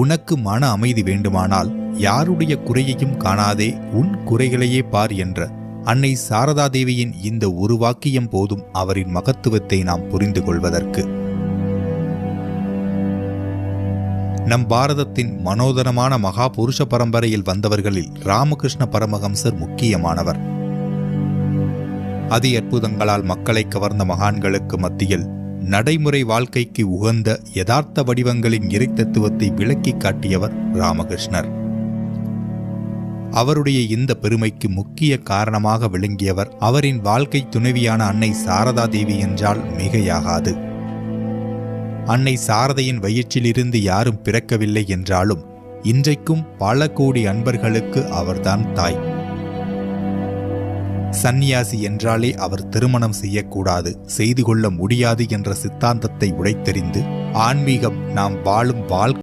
உனக்கு மன அமைதி வேண்டுமானால் யாருடைய குறையையும் காணாதே, உன் குறைகளையே பார் என்ற அன்னை சாரதா தேவியின் இந்த ஒரு வாக்கியம் போதும் அவரின் மகத்துவத்தை நாம் புரிந்து கொள்வதற்கு. நம் பாரதத்தின் மனோதரமான மகா புருஷ பரம்பரையில் வந்தவர்களில் ராமகிருஷ்ண பரமஹம்சர் முக்கியமானவர். அதி அற்புதங்களால் மக்களை கவர்ந்த மகான்களுக்கு மத்தியில் நடைமுறை வாழ்க்கைக்கு உகந்த யதார்த்த வடிவங்களின் இறை தத்துவத்தை விளக்கி காட்டியவர் ராமகிருஷ்ணர். அவருடைய இந்த பெருமைக்கு முக்கிய காரணமாக விளங்கியவர் அவரின் வாழ்க்கை துணைவியான அன்னை சாரதா தேவி என்றால் மிகையாகாது. அன்னை சாரதையின் வயிற்றிலிருந்து யாரும் பிறக்கவில்லை என்றாலும் இன்றைக்கும் பல கோடி அன்பர்களுக்கு அவர்தான் தாய். சந்நியாசி என்றாலே அவர் திருமணம் செய்யக்கூடாது, செய்து கொள்ள முடியாது என்ற சித்தாந்தத்தை உடைத்தெறிந்து ஆன்மீகம் நாம் வாழும் வாழ்க்கை